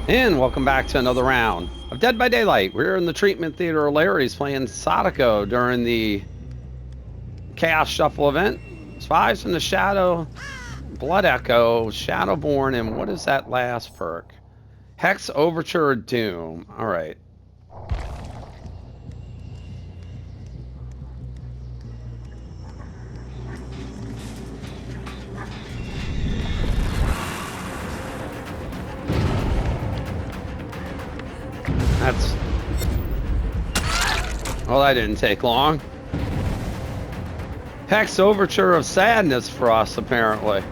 And welcome back to another round of Dead by Daylight. We're in the treatment theater. Larry's playing Sadako during the Chaos Shuffle event. Spies from the Shadow, Blood Echo, Shadowborn, and what is that last perk? Hex, Overture, Doom. All right. Well, that didn't take long. Hex Overture of Sadness for us, apparently.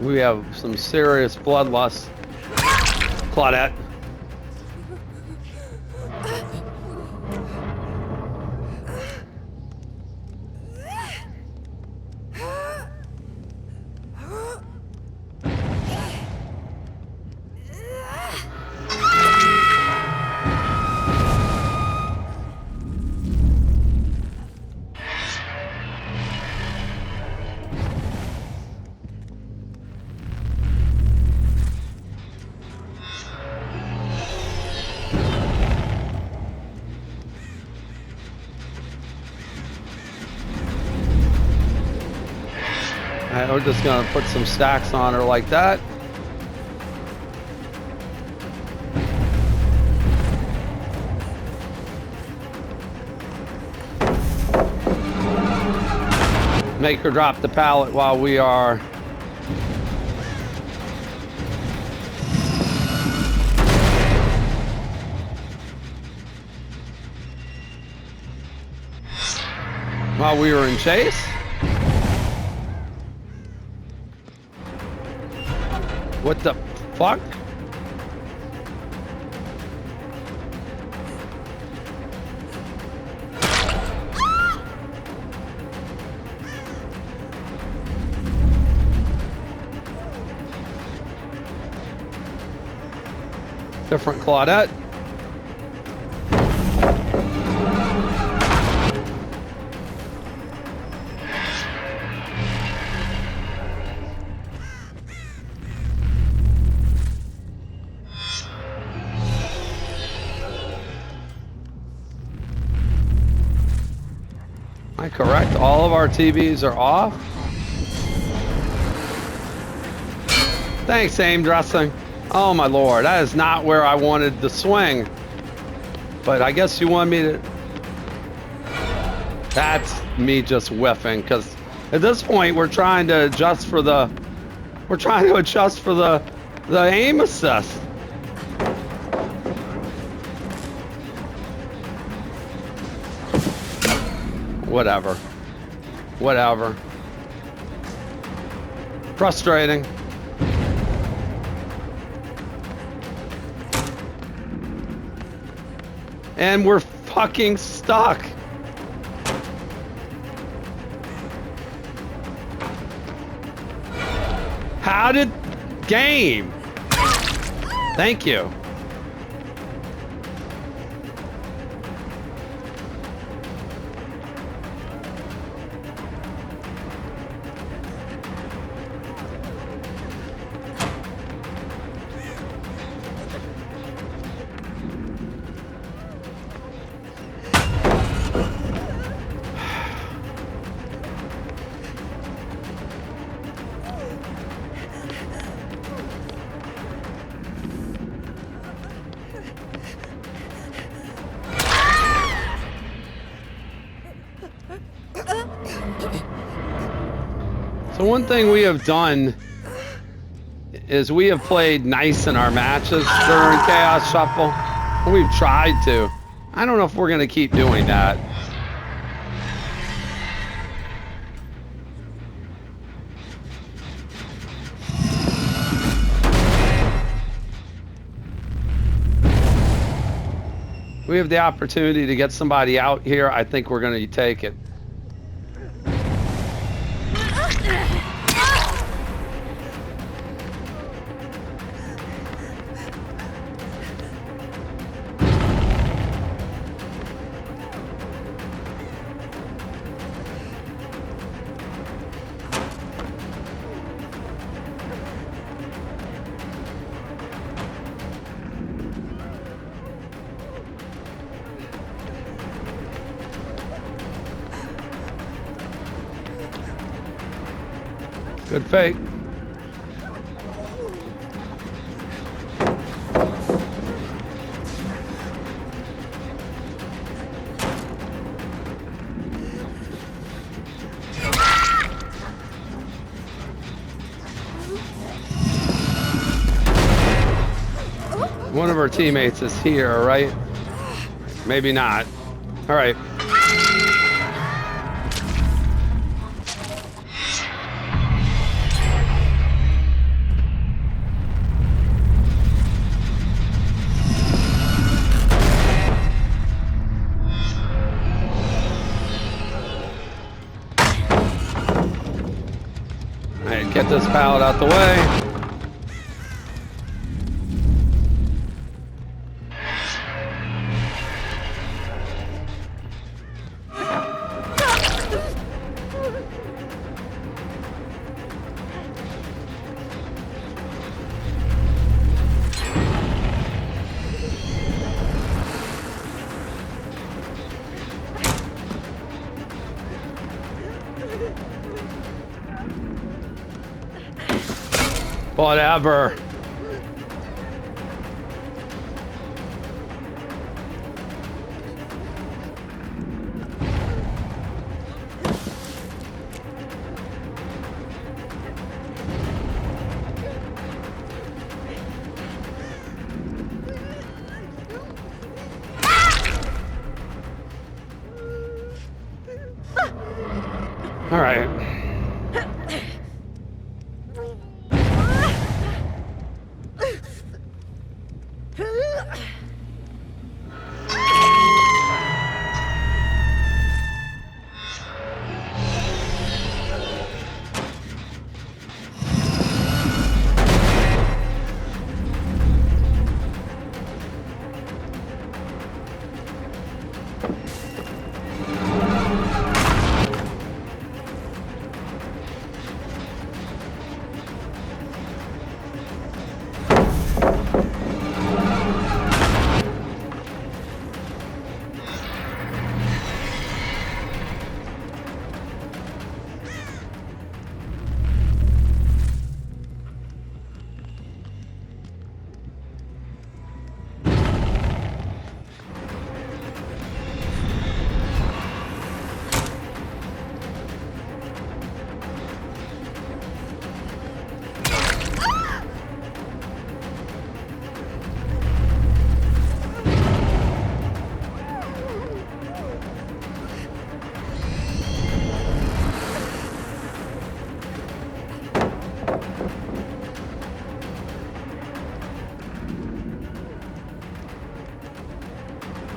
We have some serious bloodlust. Claudette. We're just gonna put some stacks on her like that. Make her drop the pallet while we are in chase. What the fuck? Different Claudette. Am I correct? All of our TVs are off. Thanks, aim dressing. Oh my lord, that is not where I wanted to swing. But I guess you want me to... That's me just whiffing, because at this point we're trying to adjust for the... We're trying to adjust for the aim assist. Whatever. Whatever. Frustrating. And we're fucking stuck. How did... Game. Thank you. So one thing we have done is we have played nice in our matches during Chaos Shuffle. We've tried to. I don't know if we're going to keep doing that. We have the opportunity to get somebody out here. I think we're going to take it. Good fake. One of our teammates is here, right? Maybe not. All right. All right, get this pallet out the way. Whatever. All right.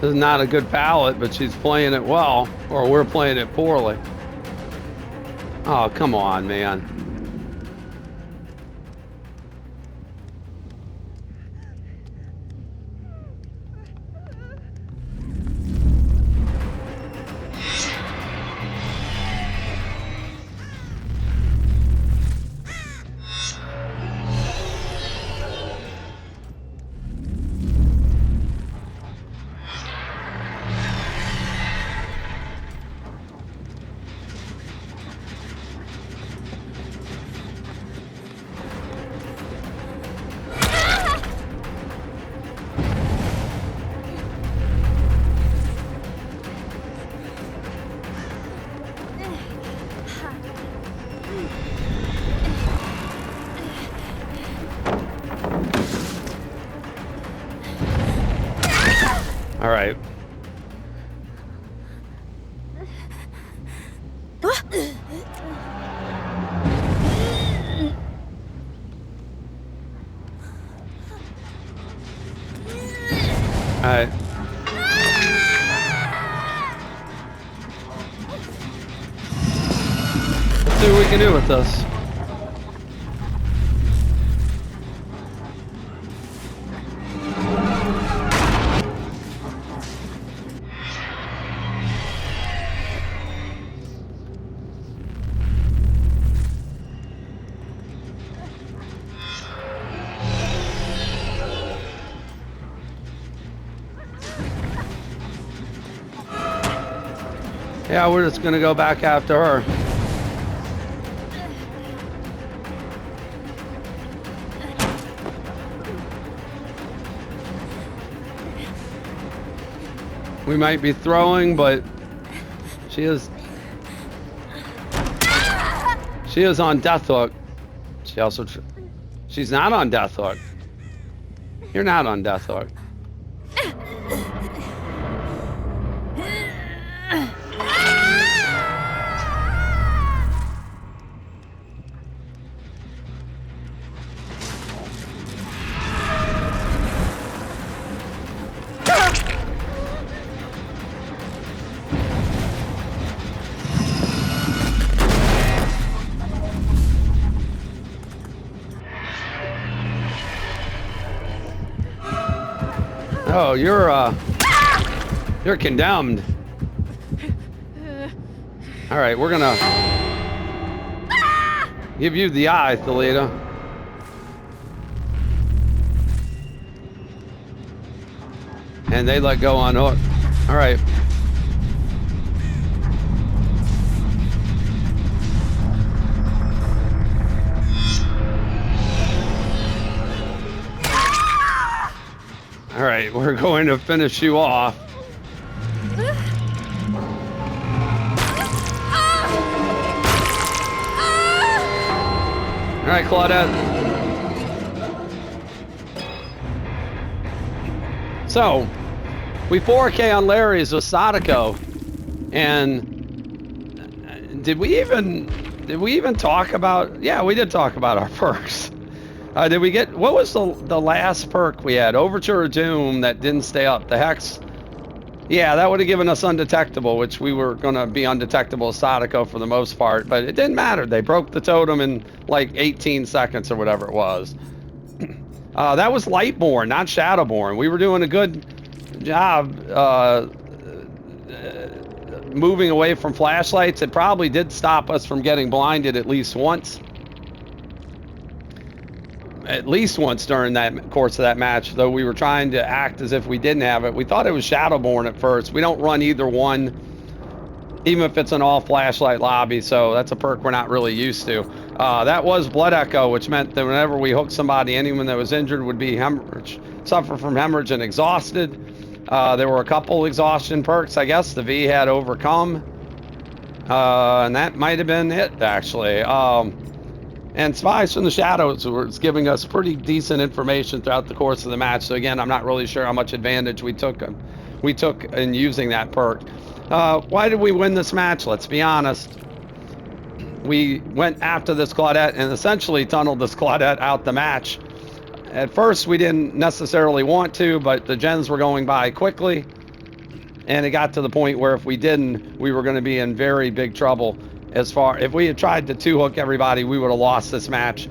This is not a good palette, but she's playing it well, or we're playing it poorly. Oh, come on, man. All right. All right. Let's see what we can do with this. Yeah, we're just gonna go back after her. We might be throwing, but she is on death hook. She also she's not on death hook. You're not on death hook. Oh, you're condemned. All right, we're gonna give you the eye, Thalita. And they let go on hook. All right. All right, we're going to finish you off. All right, Claudette. So, we 4K on Larry's with Sadako, and did we even talk about? Yeah, we did talk about our perks. Did we get, what was the last perk we had? Overture of Doom that didn't stay up. The Hex. Yeah, that would have given us Undetectable, which we were going to be Undetectable as Sadako for the most part, but it didn't matter. They broke the totem in like 18 seconds or whatever it was. That was Lightborn, not Shadowborn. We were doing a good job moving away from flashlights. It probably did stop us from getting blinded at least once. At least once during that course of that match, though we were trying to act as if we didn't have it. We thought it was Shadowborn at first. We don't run either one, even if it's an all flashlight lobby, so that's a perk we're not really used to. That was Blood Echo, which meant that whenever we hooked somebody, anyone that was injured would be suffer from hemorrhage and exhausted. There were a couple exhaustion perks, I guess. The V had Overcome, and that might have been it, actually. And Spies from the Shadows was giving us pretty decent information throughout the course of the match. So again, I'm not really sure how much advantage we took in using that perk. Why did we win this match? Let's be honest. We went after this Claudette and essentially tunneled this Claudette out the match. At first, we didn't necessarily want to, but the gens were going by quickly. And it got to the point where if we didn't, we were going to be in very big trouble. If we had tried to two-hook everybody, we would have lost this match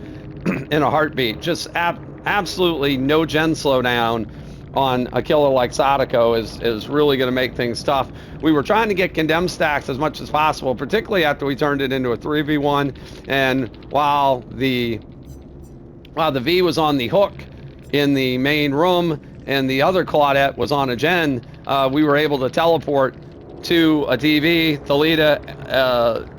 in a heartbeat. Just absolutely no gen slowdown on a killer like Sadako is really going to make things tough. We were trying to get condemned stacks as much as possible, particularly after we turned it into a 3v1. And while the V was on the hook in the main room and the other Claudette was on a gen, we were able to teleport to a TV. Thalita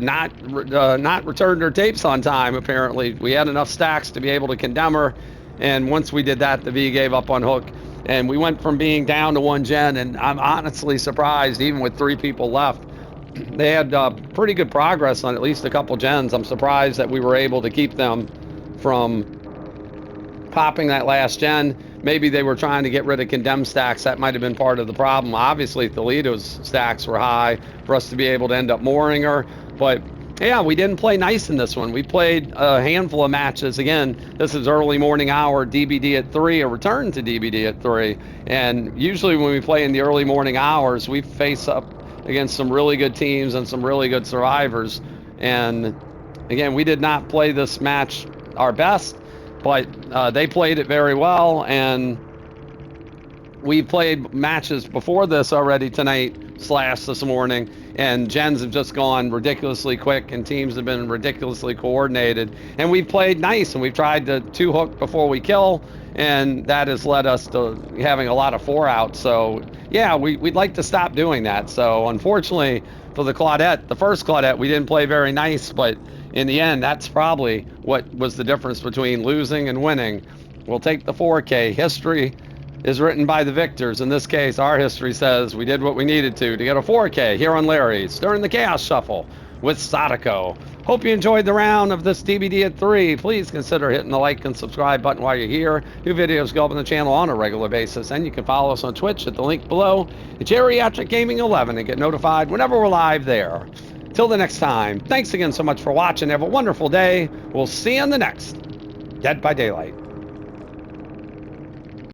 not returned her tapes on time, apparently. We had enough stacks to be able to condemn her, and once we did that, the V gave up on hook, and we went from being down to one gen, and I'm honestly surprised, even with 3 people left. They had pretty good progress on at least a couple gens. I'm surprised that we were able to keep them from popping that last gen. Maybe they were trying to get rid of condemned stacks. That might have been part of the problem. Obviously, Thalita's stacks were high for us to be able to end up mooring her. But yeah, we didn't play nice in this one. We played a handful of matches. Again, this is early morning hour, DBD at 3, a return to DBD at 3. And usually when we play in the early morning hours, we face up against some really good teams and some really good survivors. And again, we did not play this match our best, but they played it very well. And we played matches before this already tonight / this morning, and gens have just gone ridiculously quick and teams have been ridiculously coordinated, and we've played nice and we've tried to 2-hook before we kill, and that has led us to having a lot of 4-outs. So yeah, we'd like to stop doing that. So unfortunately for the Claudette, the first Claudette, we didn't play very nice, but in the end, that's probably what was the difference between losing and winning. We'll take the 4K. History is written by the victors. In this case, our history says we did what we needed to get a 4K here on Larry's during the Chaos Shuffle with Sadako. Hope you enjoyed the round of this DBD at 3. Please consider hitting the like and subscribe button while you're here. New videos go up on the channel on a regular basis, and you can follow us on Twitch at the link below. It's Geriatric Gaming 11 and get notified whenever we're live there. Till the next time, thanks again so much for watching. Have a wonderful day. We'll see you on the next Dead by Daylight.